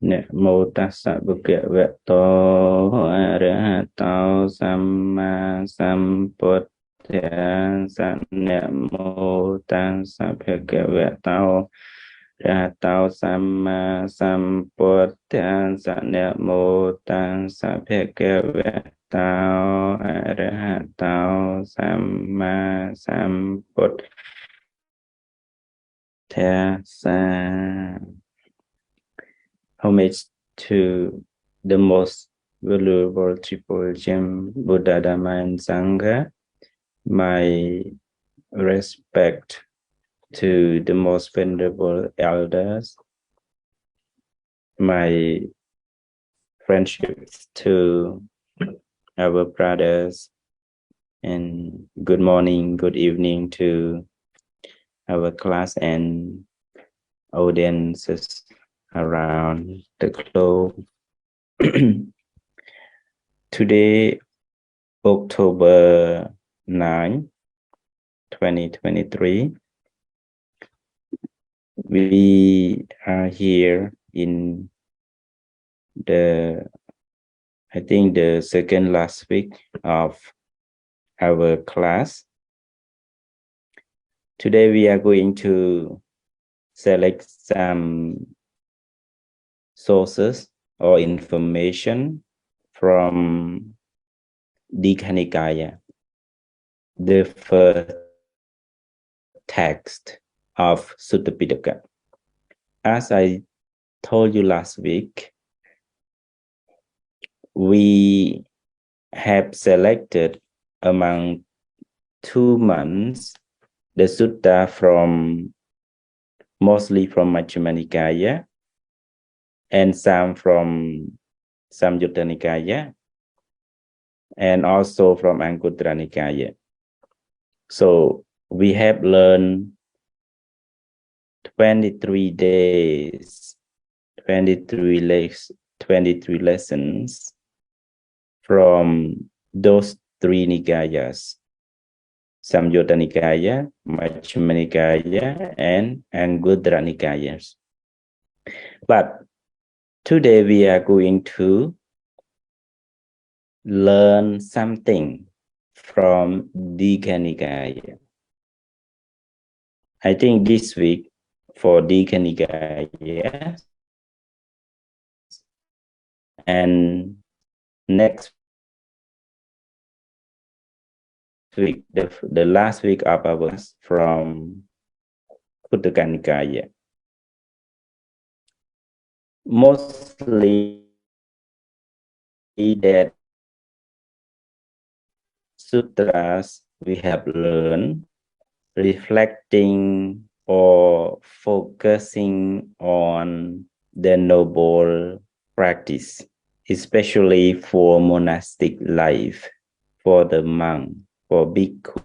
นะโมตัสสะภะคะวะโตอะระหะโตสัมมาสัมพุทธัสสะนะโมตัสสะภะคะวะโตอะระหะโตสัมมาสัมพุทธัสสะนะโมตัสสะภะคะวะโตอะระหะโตสัมมาสัมพุทธัสสะ Homage to the most valuable triple gem, Buddha, Dhamma, and Sangha. My respect to the most venerable elders. My friendship to our brothers. And good morning, good evening to our class and audiences around the globe. Today, October 9, 2023, we are here in I think the second last week of our class. Today we are going to select some sources or information from Digha Nikaya, the first text of Sutta Pitaka. As I told you last week, we have selected among 2 months the sutta mostly from Majjhima Nikaya and some from Samyutta Nikaya and also from Anguttara Nikaya. So we have learned 23 days, 23 lessons from those 3 Nikayas, Samyutta Nikaya, Majjhima Nikaya, and Anguttara Nikayas. But today we are going to learn something from Digha Nikaya. I think this week for Digha Nikaya and next week, the last week of ours from Khuddaka Nikaya. Mostly that sutras we have learned reflecting or focusing on the noble practice, especially for monastic life, for the monk, for Bhikkhu,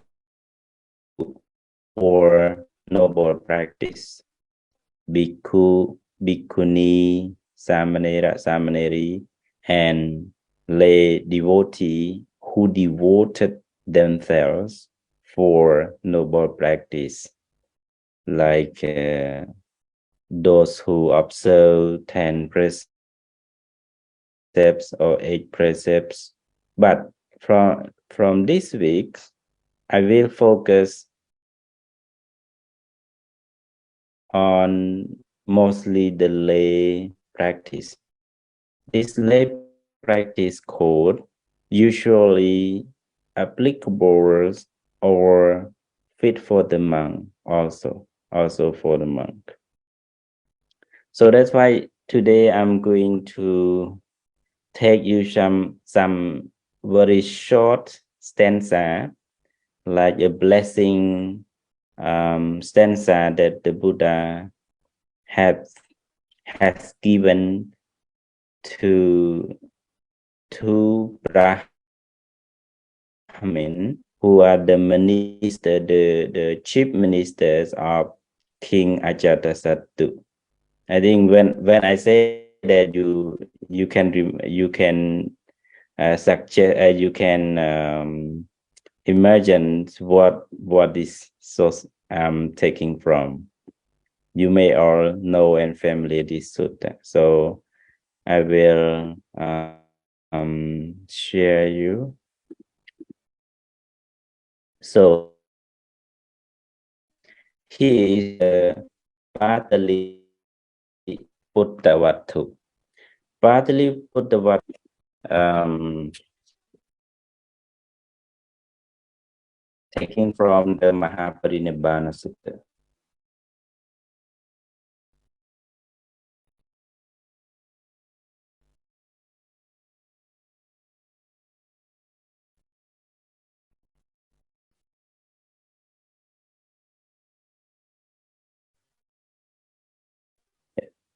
or noble practice, Bhikkhu, Bhikkhuni, Samanera, Samaneri, and lay devotee who devoted themselves for noble practice, like those who observe 10 precepts or 8 precepts. But from this week, I will focus on mostly the lay practice. This lay practice code usually applicable or fit for the monk also for the monk. So that's why today I'm going to take you some very short stanza, like a blessing stanza that the Buddha has given to two Brahmin who are the minister, the chief ministers of King Ajatasattu. I think when I say that you can suggest you can imagine what this source I'm taking from. You may all know and familiar this sutta. So I will share you. So here is the Paliputtavatthu. Paliputtavatthu taken from the Mahaparinibbana Sutta.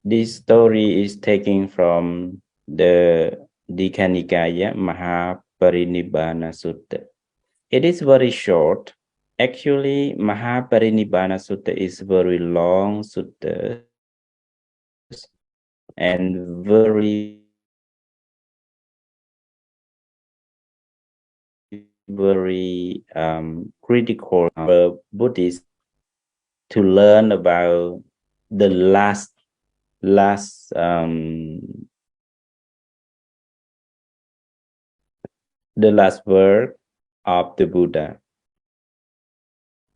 This story is taken from the Dikha Nikaya Mahaparinibbana Sutta. It is very short. Actually, Mahaparinibbana Sutta is very long sutta and very critical for Buddhists to learn about the last word of the Buddha,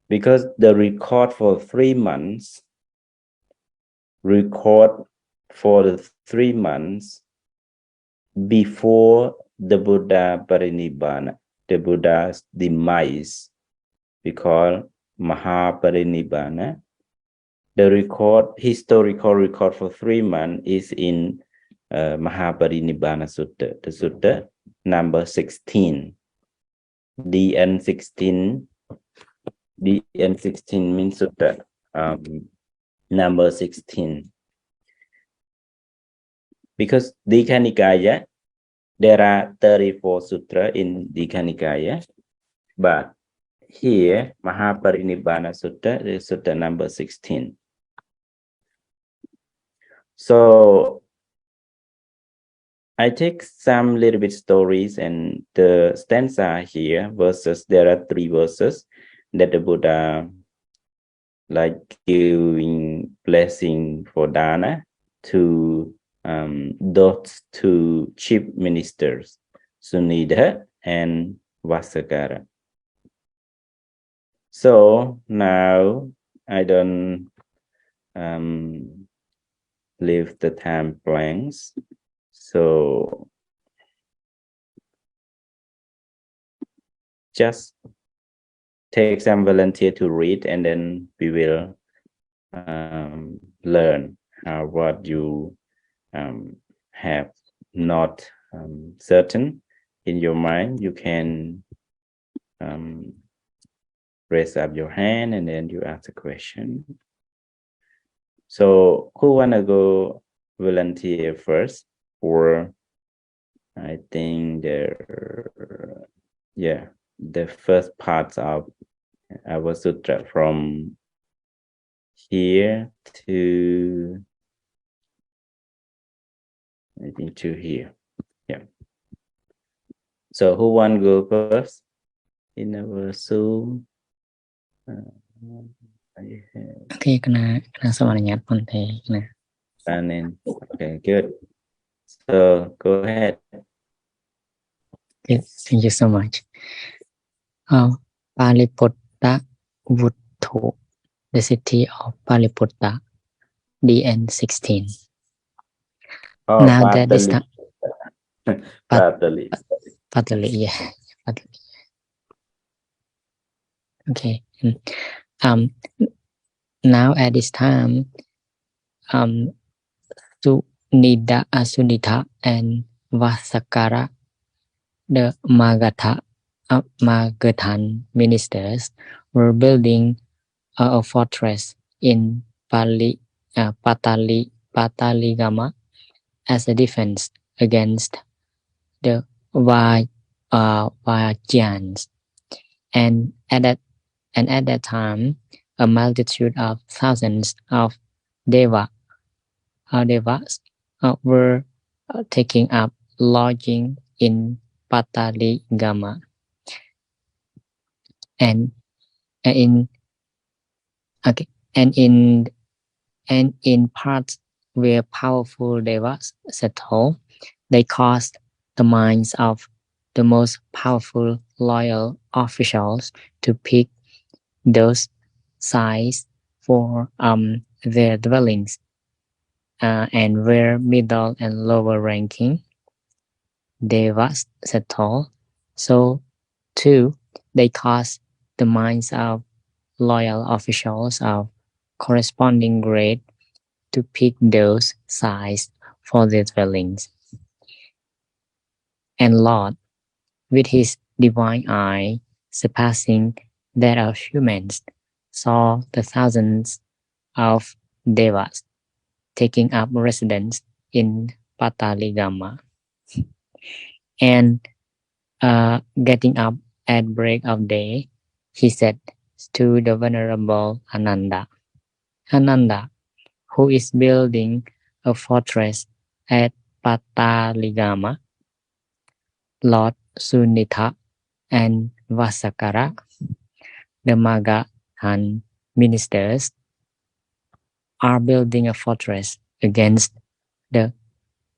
because the record for 3 months before the Buddha Parinibbana, the Buddha's demise, we call Mahaparinibbana. The historical record for 3 months is in Mahaparinibbana Sutta, the Sutta number 16. DN16 means Sutta number 16. Because Dikha Nikaya, there are 34 sutras in Dikha Nikaya, but here Mahaparinibbana Sutta is Sutta number 16. So I take some little bit stories, and the stanza here, verses, there are 3 verses that the Buddha like giving blessing for dana to those 2 chief ministers, Sunida and Vasakara. So now I don't leave the time blanks. So just take some volunteer to read, and then we will learn what you have not certain in your mind. You can raise up your hand, and then you ask a question. So who wanna go volunteer first? Or I think the first part of our sutra from here to, I think, to here. Yeah. So who want to go first in our Zoom? Okay, kena semuanya Ponte. Okay, good. So go ahead. Okay, thank you so much. Paliputtavatthu, the city of Paliputta, DN16. Now that this time, Patali, yeah, Patali. Okay. Now at this time, Sunita and Vasakara, the Magadhan ministers, were building a fortress in Pataligama as a defense against the Vajjans. And at that time, a multitude of thousands of devas were taking up lodging in Pataligama, and in parts where powerful devas settle, they caused the minds of the most powerful loyal officials to pick those sites for their dwellings, and where middle and lower ranking devas settle, so too they caused the minds of loyal officials of corresponding grade to pick those sites for their dwellings. And Lord, with his divine eye surpassing that of humans, saw the thousands of devas taking up residence in Pataligama, and getting up at break of day, he said to the venerable Ananda, Ananda, who is building a fortress at Pataligama, Lord Sunitha and Vasakara, the Magadhan ministers, are building a fortress against the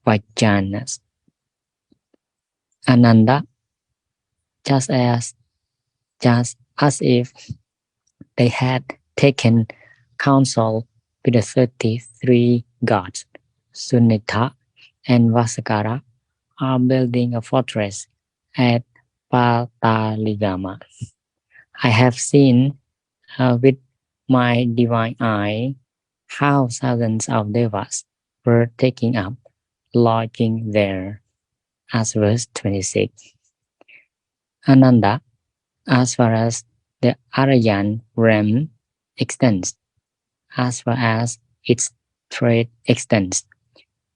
Vajanas. Ananda, just as if they had taken counsel with the 33 gods, Sunitha and Vasakara are building a fortress at Pataligama. I have seen with my divine eye how thousands of devas were taking up lodging there, as verse 26. Ananda, as far as the Aryan realm extends, as far as its trade extends,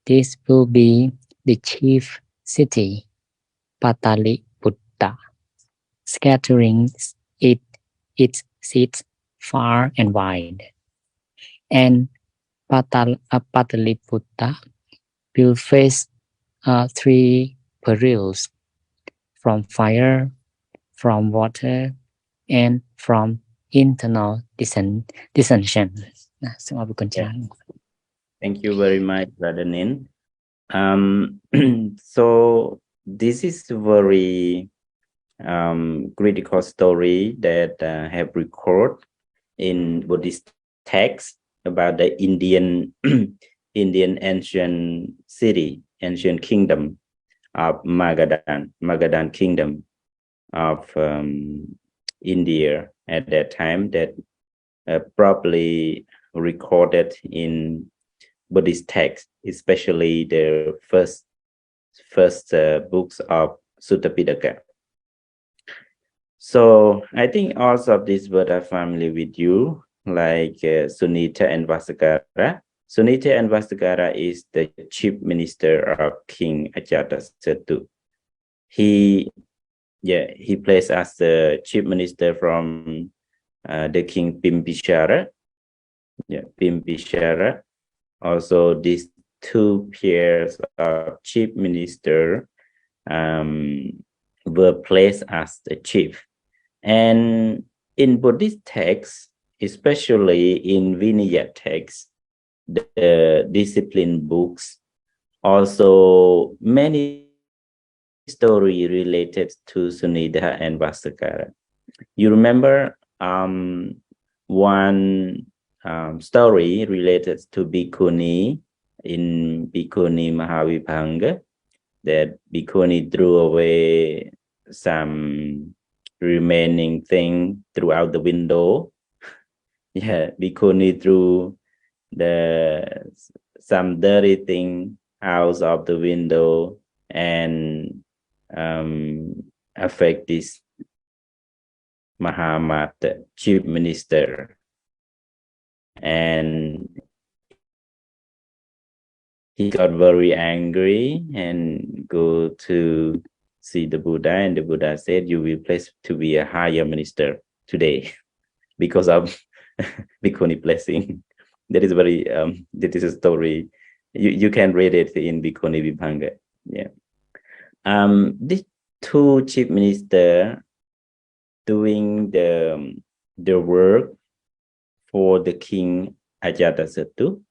this will be the chief city, Pataliputta, scattering its seats far and wide. And Pataliputta will face 3 perils: from fire, from water, and from internal dissension. Thank you very much, Brother Nin. So this is a very critical story that have recorded in Buddhist text about the Indian Indian ancient city, ancient kingdom of Magadhan kingdom of India at that time, that probably recorded in Buddhist text, especially the first books of Sutta Pitaka. So I think also of these words are familiar with you, like Sunitha and Vasakara. Sunitha and Vasakara is the chief minister of King Ajatasattu. He plays as the chief minister from the king Bimbisara. Bimbisara. Also, these 2 pairs of chief minister were placed as the chief. And in Buddhist texts, especially in Vinaya texts, the discipline books, also many stories related to Sunitha and Vasakara. You remember one story related to Bhikkhuni in Bhikkhuni Mahavibhanga, that Bhikkhuni threw away some remaining thing throughout the window. Bhikkhuni threw some dirty thing out of the window and affect this Mahamat, chief minister, and he got very angry and go to see the Buddha, and the Buddha said, you will place to be a higher minister today because of Bhikkhuni blessing. That is very that is a story. You can read it in Bhikkhuni Vibhanga. These 2 chief ministers doing the work for the king Ajatasattu,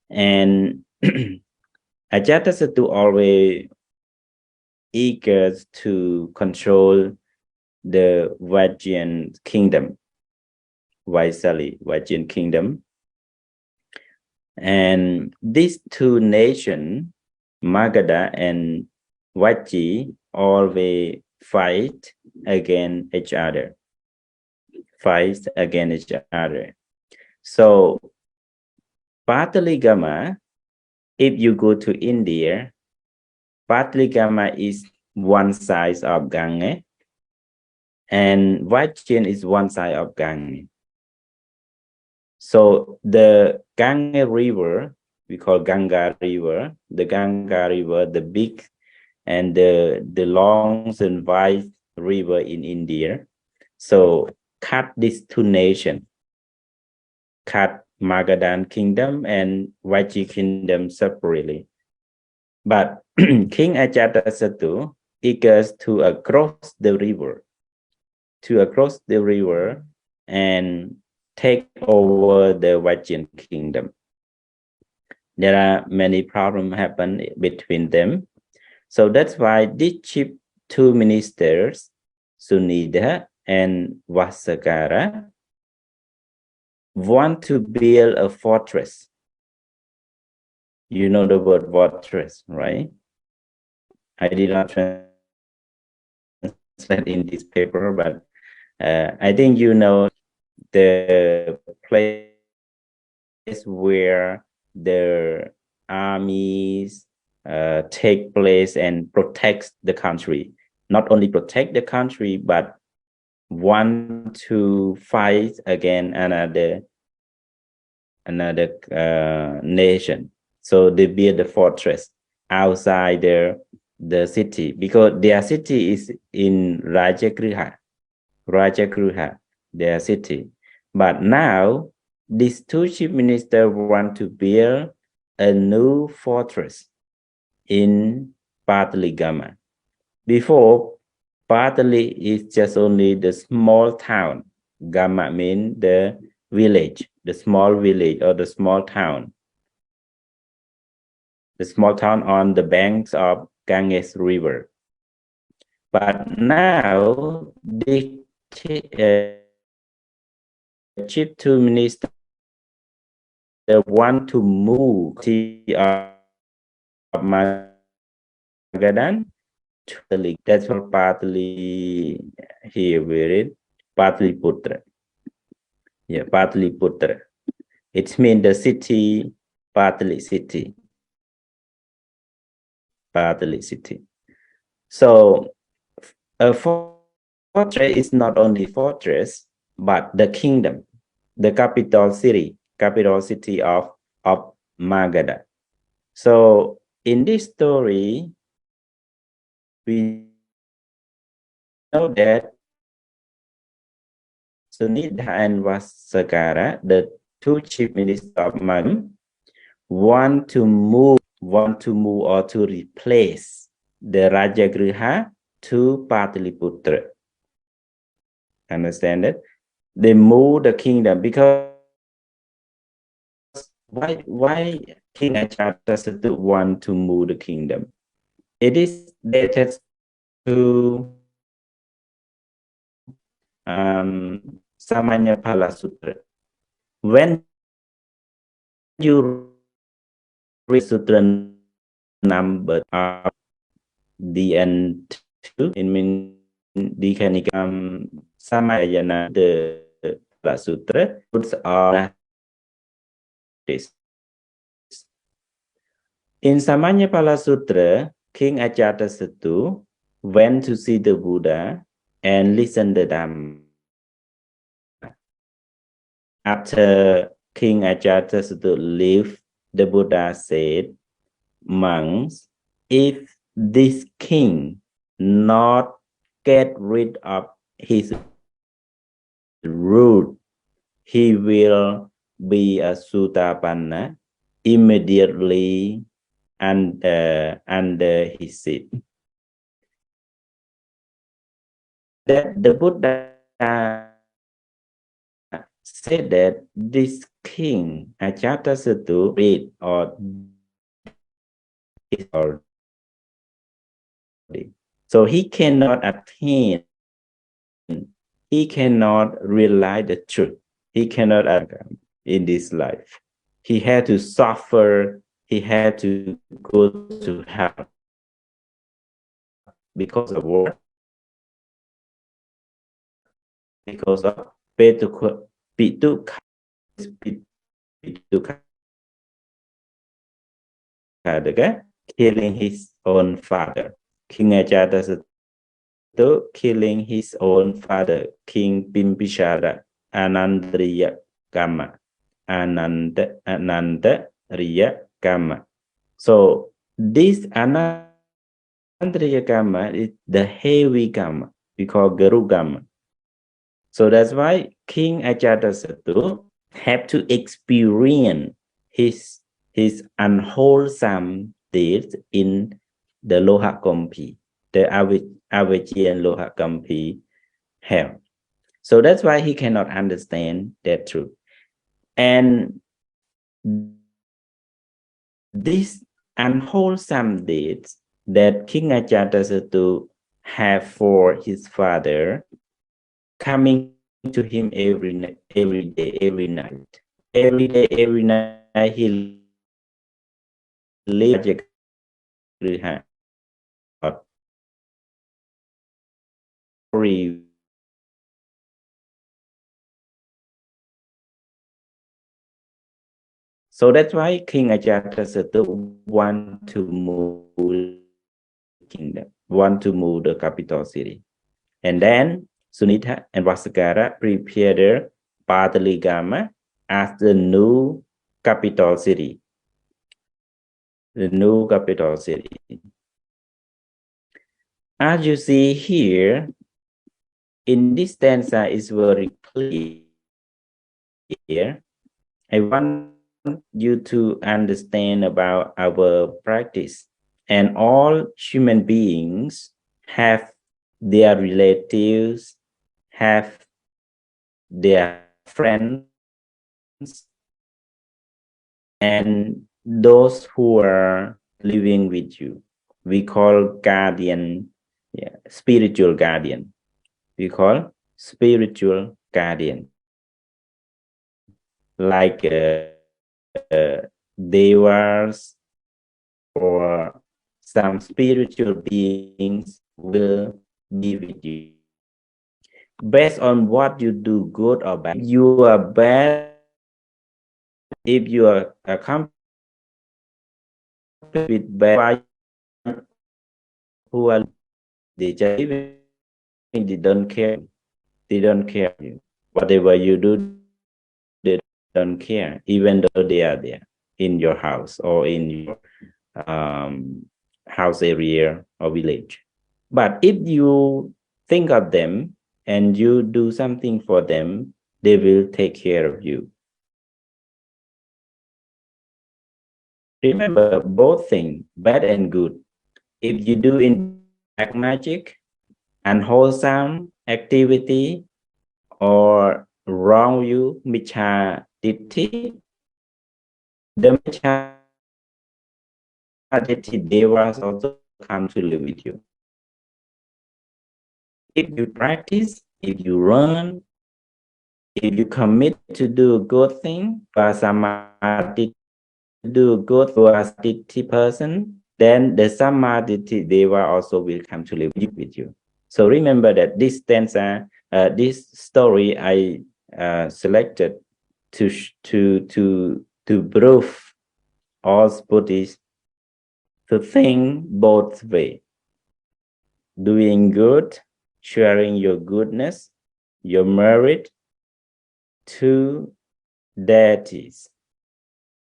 And Ajatasattu always eager to control the Vajjian kingdom, Vajjian kingdom. And these two nations, Magadha and Vajji, always fight against each other. So Pataligama, if you go to India, Pataligama is one side of Gange, and Vajjian is one side of Gange. So the Gange River, we call Ganga River, the big and the long and wide river in India. So cut these two nations, cut Magadhan kingdom and Vajji kingdom separately. But King Ajatasattu eagers to across the river and take over the Vajjian kingdom. There are many problems happen between them. So that's why these two ministers, Sunida and Vasakara, want to build a fortress. You know the word fortress, right? I did not translate in this paper, but I think you know the place where the armies take place and protect the country. Not only protect the country, but want to fight against another nation. So they build a fortress outside the city, because their city is in Rajagriha, their city. But now these two chief ministers want to build a new fortress in Pataligama. Before, Patali is just only the small town. Gama means the village, the small village or the small town. The small town on the banks of Ganges River. But now the chief two ministers want to move of Magadan to the league. That's what partly here we read Patliputra. Yeah, Patliputra. It means the city, Patli city. Patli city. So a fortress is not only fortress, but the kingdom, the capital city of Magadha. So in this story, we know that Sunidha and Vasakara, the two chief ministers of Magadha, want to move or to replace the Rajagriha to Pataliputra. Understand it? They move the kingdom because why King Ajatasattu want to move the kingdom? It is dated to Samanyapala Sutra. When you read Sutra number the end two, it means the Samayana, the Pala Sutra, puts are this. In Samanyapala Sutra, King Ajatasattu went to see the Buddha and listen to the Dhamma. After King Ajatasattu left, the Buddha said, monks, if this king not get rid of his root, he will be a Sutapanna immediately under his seat. That the Buddha said that this king Ajatasattu read or so he cannot attain, he cannot realize the truth, he cannot in this life. He had to suffer, he had to go to hell because of war, because of Pitukkha, killing his own father. King Ajatasattu killing his own father, King Bimbisara, Anandriya Kama. Anandriya Kama. So this Anandriya Kama is the heavy Kama, we call Garu Kama. So that's why King Ajatasattu have to experience his unwholesome deeds in the Lohakampi, the Avachian Lohakampi hell. So that's why he cannot understand that truth. And these unwholesome deeds that King Ajatasattu have for his father coming to him every day, every night. Every day, every night he lives so that's why King Ajatasattu want to move kingdom, want to move the capital city. And then Sunita and Vasakara prepare their Pataligama as the new capital city. The new capital city. As you see here, in this stanza is very clear. I want you to understand about our practice. And all human beings have their relatives, have their friends, and those who are living with you. We call guardian, spiritual guardian. We call spiritual guardian. Like devas or some spiritual beings will be with you. Based on what you do, good or bad, you are bad. If you are accomplished with bad, who are they just even they don't care. They don't care you. Whatever you do, they don't care, even though they are there in your house or in your house area or village. But if you think of them and you do something for them, they will take care of you. Remember both things, bad and good. If you do in black magic, unwholesome activity, or wrong you, Micha Ditti, the Micha Ditti devas also come to live with you. If you practice, if you run, if you commit to do a good thing, Samadhi, do a good Ditti person, then the Samadhi Deva also will come to live with you. So remember that this stanza, this story I selected to prove all Buddhists to think both way, doing good, sharing your goodness, your merit to deities,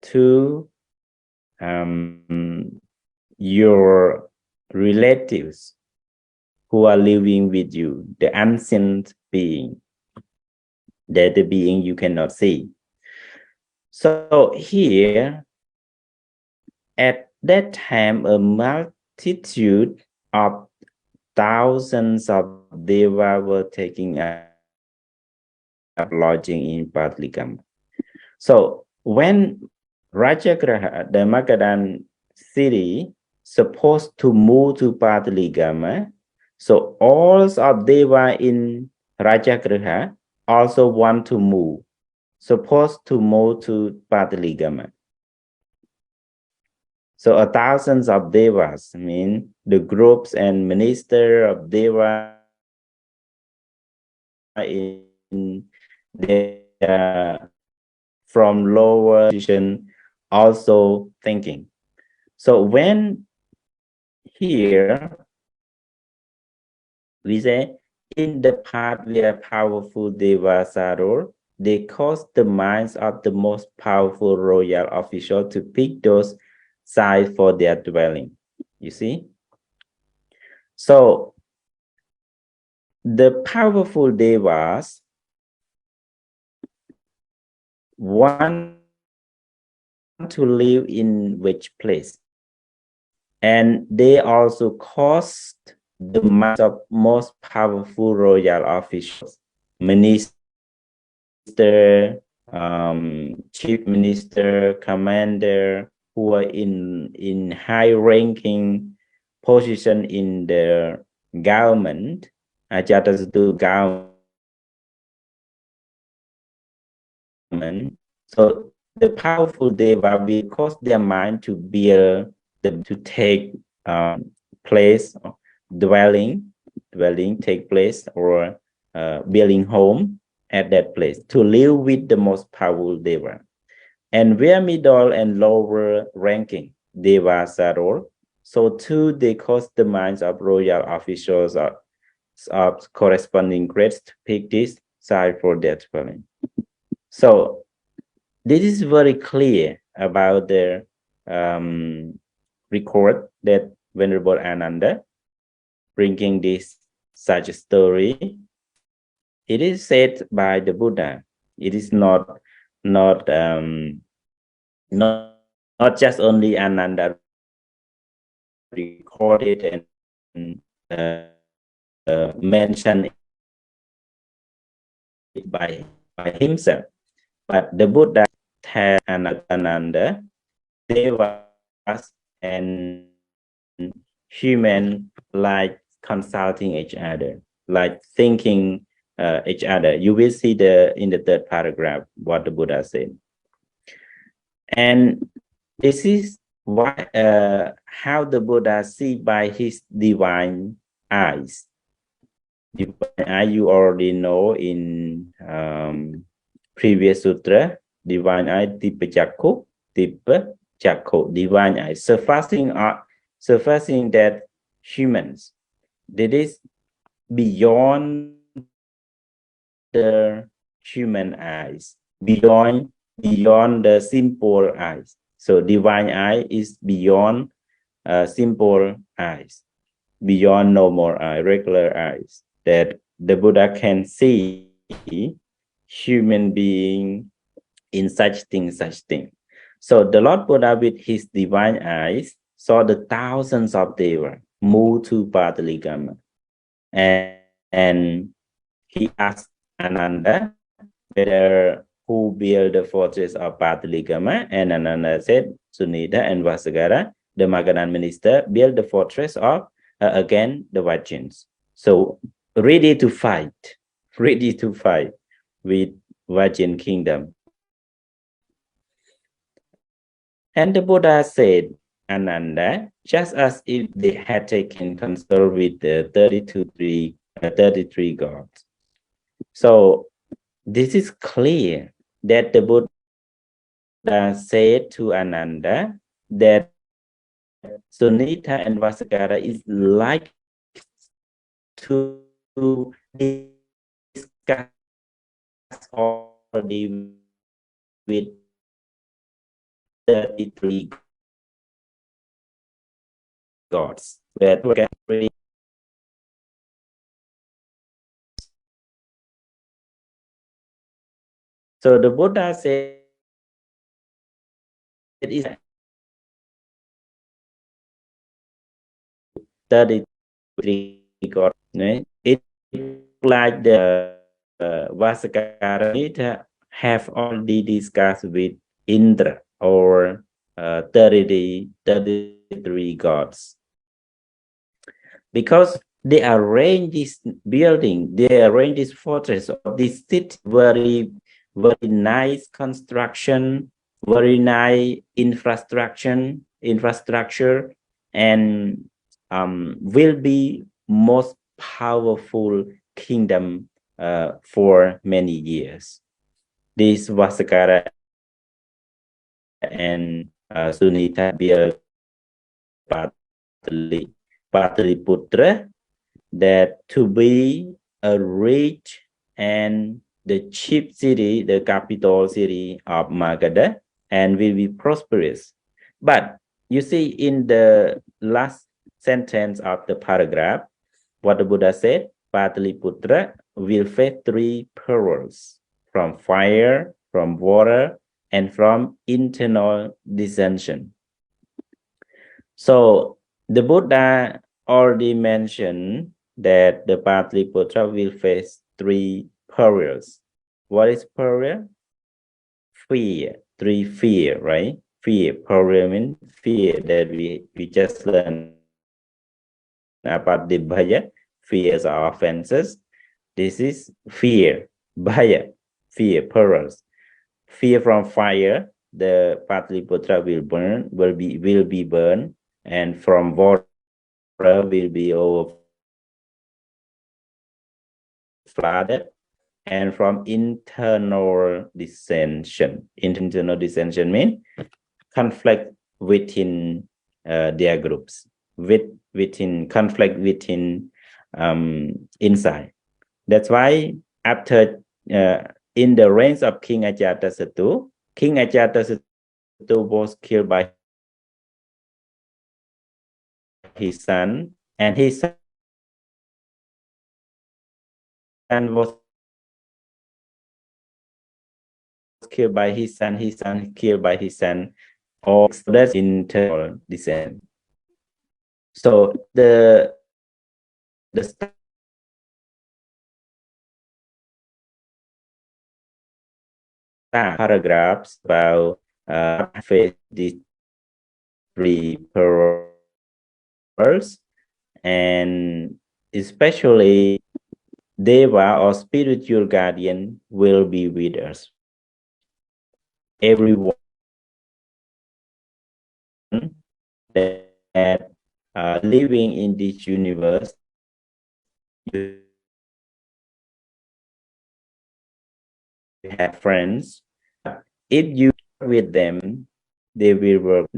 to your relatives who are living with you, the unseen being, the being you cannot see. So here, at that time, a multitude of thousands of deva were taking up lodging in Patlikam. So when Rajagraha, the Magadan city, supposed to move to Pataligama, so all of Deva in Rajagraha also want to move, supposed to move to Pataligama. So thousands of devas, I mean the groups and minister of deva in their from lower position also thinking. So when here we say in the part where powerful devas are, they cause the minds of the most powerful royal official to pick those sides for their dwelling. You see? So the powerful devas want to live in which place, and they also caused the minds of most powerful royal officials, minister, chief minister, commander, who are in high ranking position in the government, Ajatastu government. So the powerful deva will cause their mind to bear to take place, dwelling take place, or building home at that place to live with the most powerful deva. And where middle and lower ranking devas are all, so too they cause the minds of royal officials of corresponding grades to pick this side for their dwelling. So this is very clear about the record that Venerable Ananda bringing this such a story. It is said by the Buddha. It is not not just only Ananda recorded and mentioned it by himself, but the Buddha had Ananda, devas, and human like consulting each other, like thinking each other. You will see in the third paragraph what the Buddha said. And this is why how the Buddha see by his divine eyes. Divine eye, you already know in previous sutra, divine eye, tipa chakku, divine eye, surpassing that humans, that is beyond the human eyes, beyond the simple eyes. So divine eye is beyond simple eyes, beyond normal eye, regular eyes, that the Buddha can see human being in such thing. So the Lord Buddha with his divine eyes saw the thousands of Deva move to Pataligama, and he asked Ananda whether who built the fortress of Pataligama, and Ananda said Sunita and Vasagara, the Magadhan minister, built the fortress of again the Vajjins. So ready to fight with Vajjan kingdom. And the Buddha said, Ananda, just as if they had taken control with the 33 gods. So this is clear that the Buddha said to Ananda that Sunita and Vasagara is like to discuss already with 33 gods. So the Buddha said it is 33 gods. It like the Vasagara have already discussed with Indra or 33 gods. Because they arrange this building, they arrange this fortress of this city, very nice construction, very nice infrastructure, and will be most powerful kingdom for many years. This Vaskara and Sunita built Pataliputra, that to be a rich and the chief city, the capital city of Magadha, and will be prosperous. But you see in the last sentence of the paragraph, what the Buddha said, Pataliputra will face 3 perils: from fire, from water, and from internal dissension. So the Buddha already mentioned that the Pataliputra will face 3 perils. What is peril? Fear, 3 fear, right? Fear, peril means fear that we just learned about the bhaya, fears or offenses. This is fear, bhaya, fear, perils. Fear from fire, the Pataliputra will be burned, and from water will be flooded, and from internal dissension. Internal dissension means conflict within their groups, within conflict within inside. That's why after in the reigns of King Ajatasattu, King Ajatasattu was killed by his son, and his son was killed by his son killed by his son, or that's internal descent. So the paragraphs about face these 3 pearls, and especially Deva or spiritual guardian will be with us. Everyone that living in this universe, you have friends. If you work with them, they will work.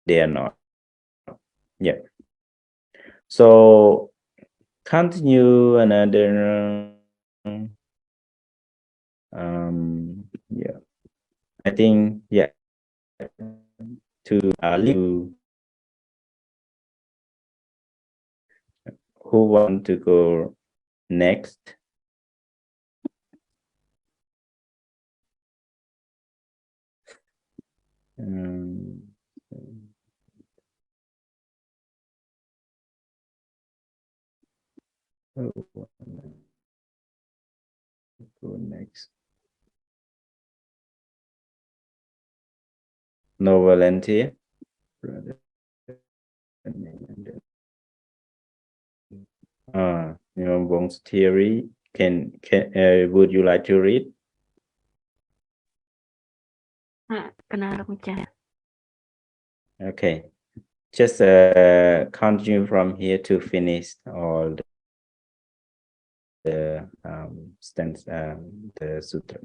They are not. Yeah. So continue another. Yeah. I think to leave. Who want to go next? Go next. No volunteer. Wong's theory. Would you like to read? Okay. Just continue from here to finish all the the sutra.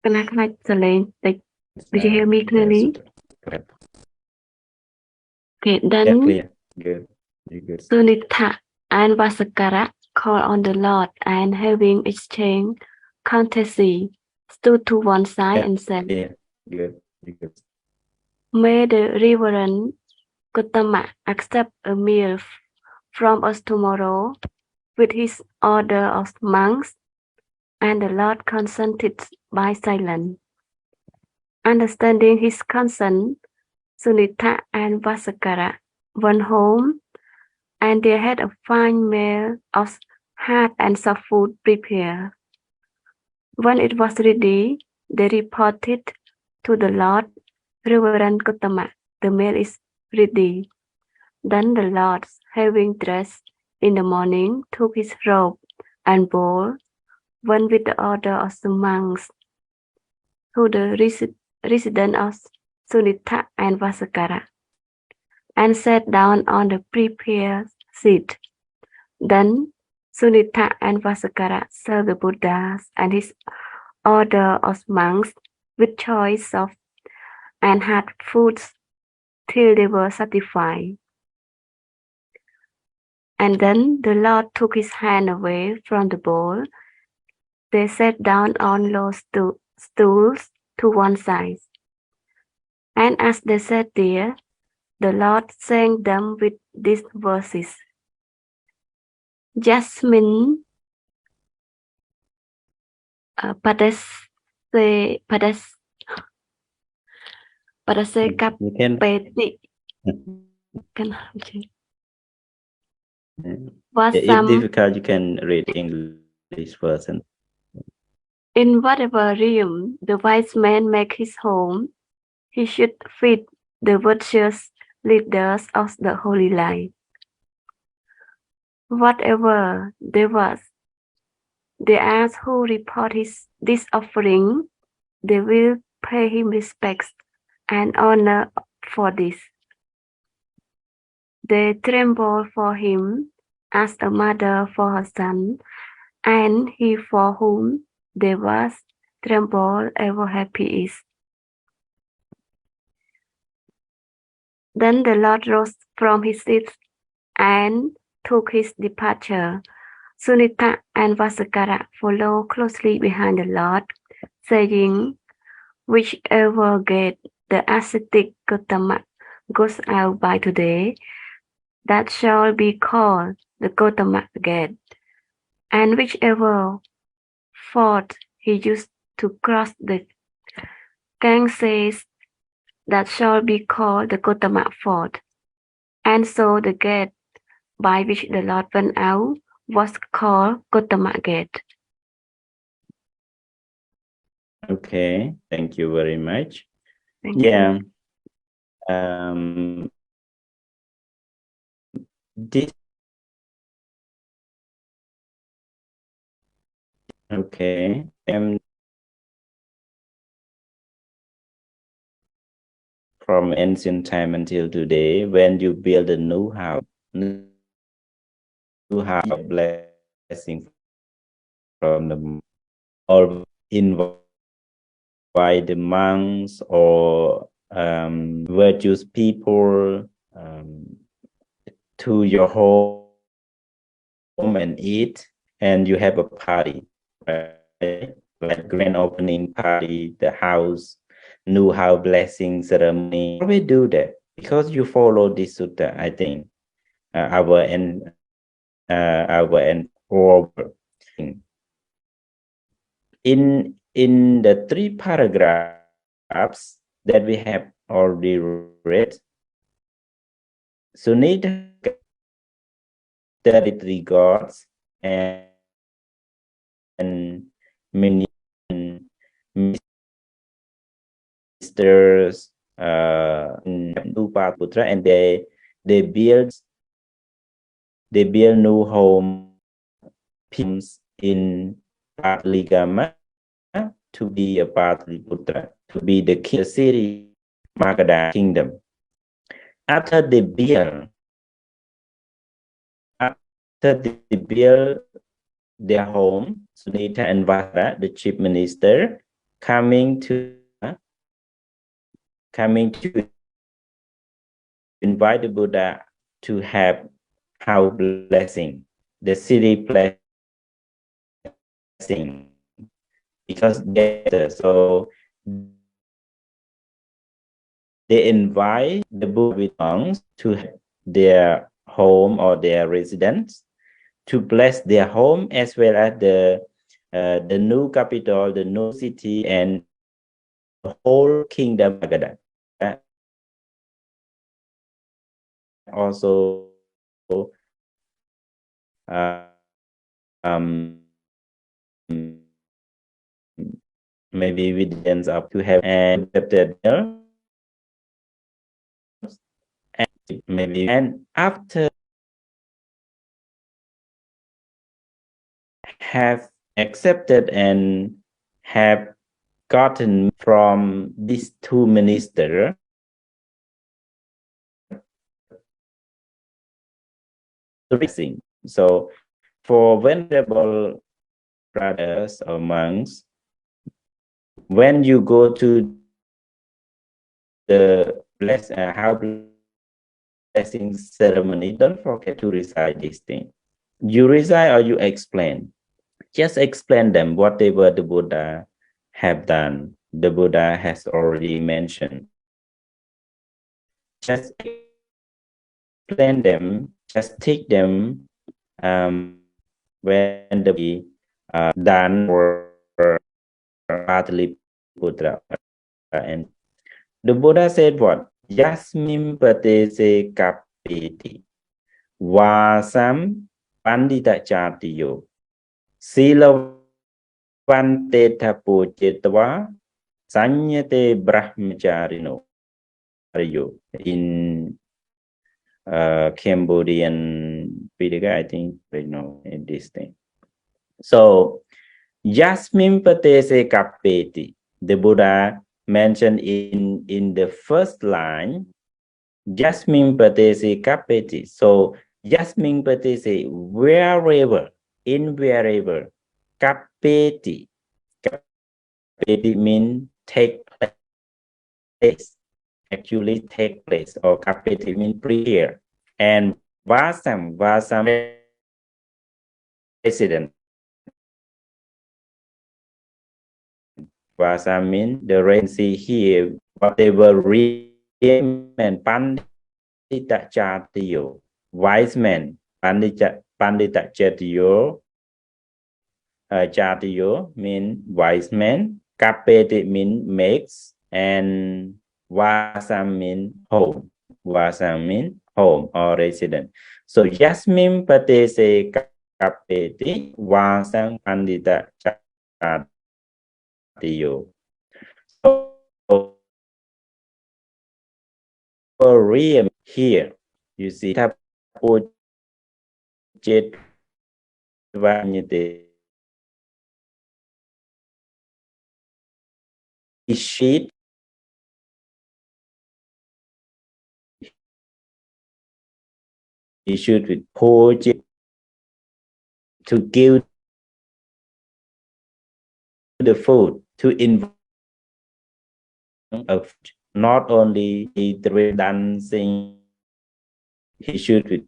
Can I explain? Did you hear me clearly? Okay, then yeah, clear. Good. Good. Sunita and Vaskara called on the Lord, and having exchanged courtesy, stood to one side and said, Good. Good. May the Reverend Gautama accept a meal from us tomorrow with his order of monks. And the Lord consented by silence. Understanding his consent, Sunita and Vaskara went home, and they had a fine meal of had and saw food prepared. When it was ready, they reported to the Lord, Reverend Gautama, the meal is ready. Then the Lord, having dressed in the morning, took his robe and bowl, went with the order of the monks to the residence of Sunita and Vasakara, and sat down on the prepared seat. Then Sunita and Vasakara served the Buddha and his order of monks with choice of and had foods till they were satisfied. And then the Lord took his hand away from the bowl. They sat down on low stools to one side. And as they sat there, the Lord sang them with these verses. Jasmine padase You can kapeti if difficult, you can read English version. In whatever realm the wise man make his home, he should feed the virtuous leaders of the holy life. Whatever there was, they ask who report this offering, they will pay him respects and honor for this. They tremble for him as a mother for her son, and he for whom they was tremble ever happy is. Then the Lord rose from his seat and took his departure. Sunita and Vasakara followed closely behind the Lord, saying, whichever gate the ascetic Gautama goes out by today, that shall be called the Gautama gate, and whichever ford he used to cross the Ganges, that shall be called the Gautama ford. And so the gate by which the Lord went out was called Gautama gate. Okay, thank you very much. Thank you. This okay. From ancient time until today, when you build a new house blessing from the or invite the monks or virtuous people to your home and eat, and you have a party, right? Like grand opening party, the house, new house blessing ceremony. Why we do that? Because you follow this sutta, I think. Our and over. In the 3 paragraphs that we have already read, Sunita 33 gods and ministers Paliputtavatthu, and they build new home in Patligama to be a Patliputra, to be the king, the city, Magadha kingdom. After they build their home, Sunita and Vasakara, the chief minister, coming to invite the Buddha to have house blessing, the city blessing, because so they invite the Buddha with monks to their home or their residence to bless their home as well as the new capital, the new city, and the whole kingdom Magadha. Also maybe evidence of to have accepted and maybe and after have accepted and have gotten from these two ministers so for venerable brothers or monks, when you go to the blessing ceremony, don't forget to recite this thing. You recite or you explain. Just explain them whatever the Buddha have done. The Buddha has already mentioned. Just explain them. Just take them when the done or Paliputtavatthu. And the Buddha said what? Yasmim patese kapiti vasam pandita chatiyo silavante tapochetva sanyate brahmacharino. In Cambodian Pitaka, I think this thing. So Yasmin patese kapeti, the Buddha mentioned in the first line, Yasmin patese kapeti. So Yasmin patese, wherever, invariable, kapeti. Kapeti means take place. Actually take place, or kapeti means prepare. And vasam resident. Vasam means the residency here, whatever and pandita chatiyo, wise man, pandita chatiyo, chatiyo means wise man, kapeti means makes, and vasam means home. Vasam means home or resident. So Yasmin patese kapeti vasam pandita chatiyo. So for real here, you see tapo jet vanyate sheet issued with project to give the food to invite of not only the dancing, he should with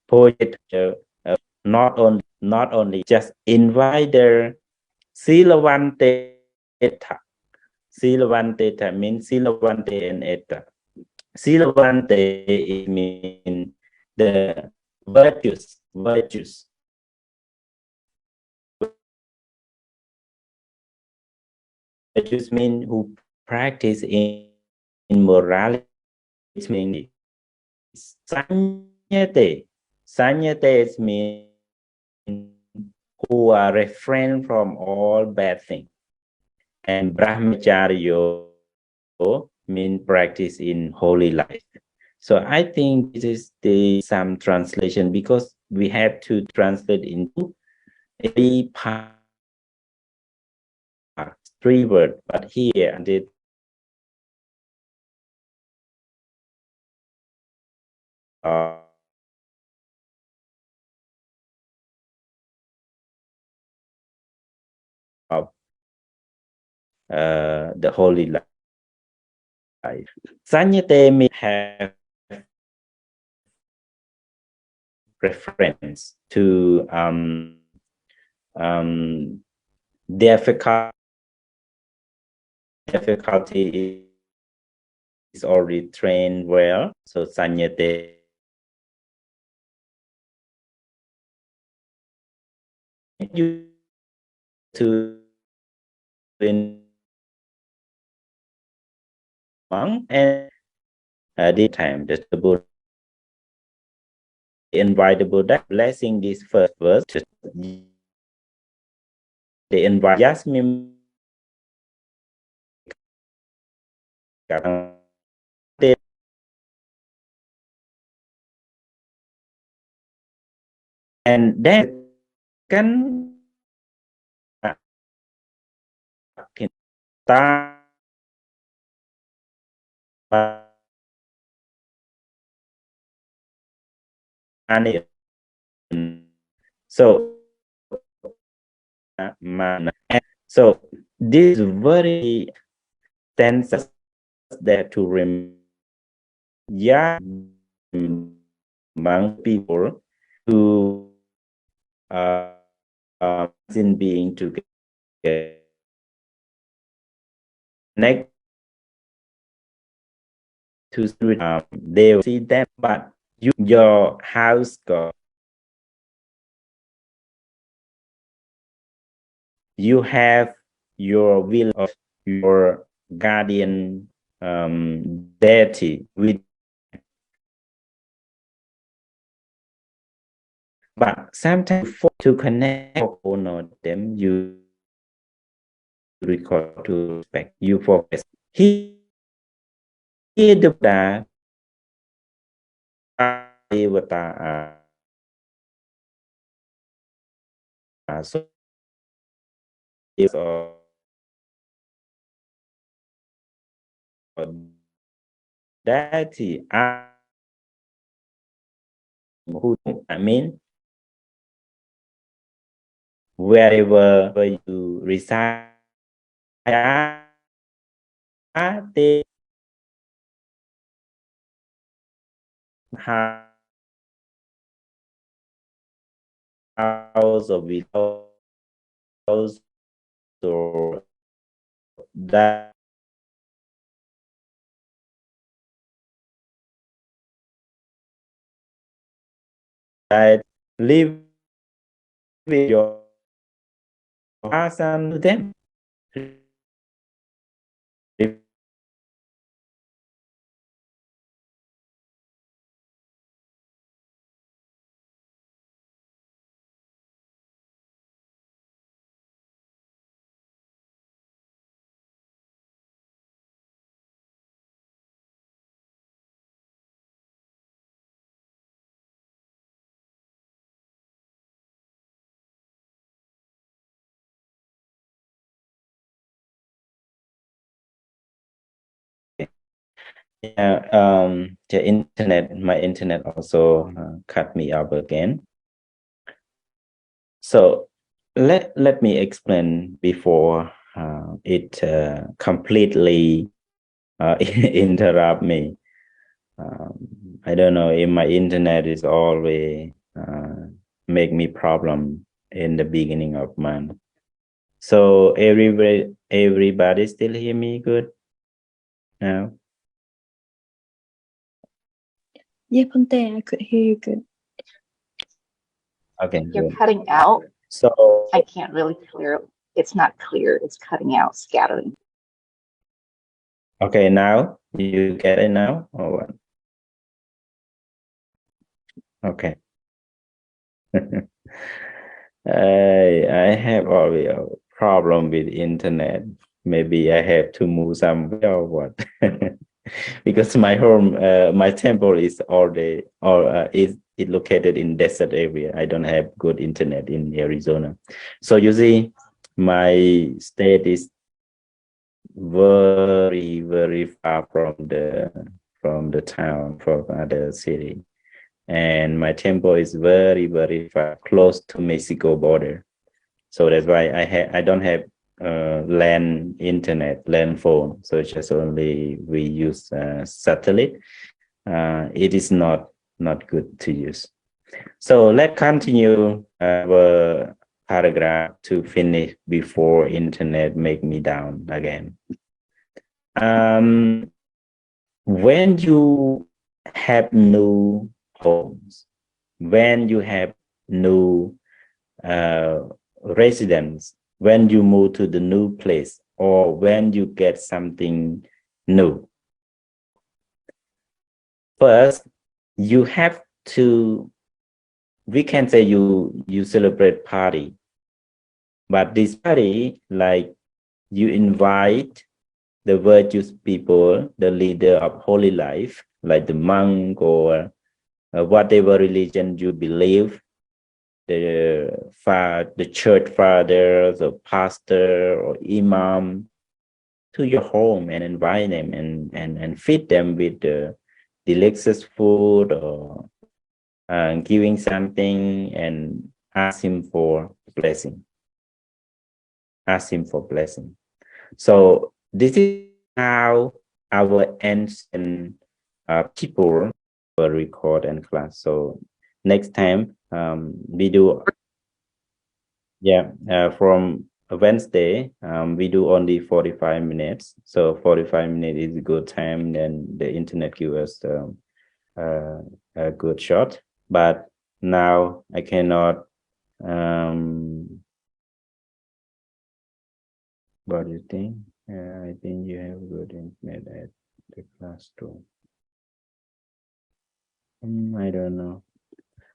project not only just invite the Silavante Eta. Silavante means Silavante and Eta. Silavante means the virtues. Virtues mean who practice in morality. Meaning Sanyate. Sanyate means who are refrain from all bad things. And brahmacharya mean practice in holy life. So I think this is some translation, because we have to translate into every part, 3 words, but here I did of the holy life. Sanyate may have reference to difficulty is already trained well. So Sanyate you to monk, and this time the Buddha invite the Buddha blessing this first verse, the environment just mimic and then can ta so so this very tenses that to rem among people who in being together next to they will see them, but your house got you have your will of your guardian deity with, but sometimes to connect one of them you record to respect you focus he the Buddha so deity who I mean wherever you reside they house or without house or that live with your person to them. Yeah, my internet also cut me off again. So let me explain before it completely interrupt me. I don't know if my internet is always make me problem in the beginning of month. So everybody still hear me good now? Yeah, Ponte, I could hear you good. Okay, You're good. cutting out. So I can't really clear. It's not clear. It's cutting out, scattering. okay, now you get it now or what? Okay. I have always a problem with internet. Maybe I have to move somewhere or what? Because my home, my temple is is located in desert area. I don't have good internet in Arizona. So you see, my state is very far from the town, from other city. And my temple is very far, close to Mexico border. So that's why I don't have land internet, land phone. So it's just only we use satellite. It is not good to use. So let's continue our paragraph to finish before internet make me down again. When you have new homes, when you have new residence, when you move to the new place, or when you get something new, first you have to we can say you celebrate party, but this party, like you invite the virtuous people, the leader of holy life, like the monk or whatever religion you believe, the church father, the pastor or imam, to your home and invite them and feed them with delicious food or giving something and ask him for blessing. Ask him for blessing. So this is how our ancient people were record and class. So next time we do, from Wednesday, we do only 45 minutes. So 45 minutes is a good time. Then the internet gives us a good shot. But now I cannot. What do you think? I think you have good internet at the classroom. I don't know.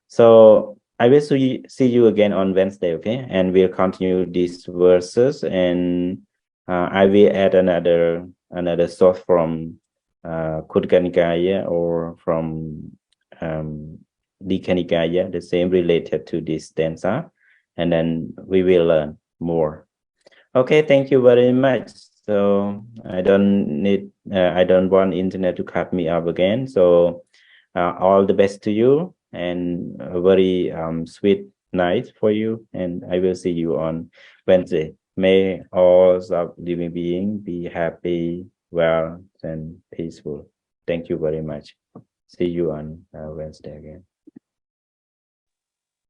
So I will see you again on Wednesday, okay? And we'll continue these verses, and I will add another source from Khuddaka Nikaya or from Dikha Nikaya, the same related to this stanza, and then we will learn more. Okay, thank you very much. So I don't want internet to cut me off again. So all the best to you, and a very sweet night for you. And I will see you on Wednesday. May all of living beings be happy, well, and peaceful. Thank you very much. See you on Wednesday again.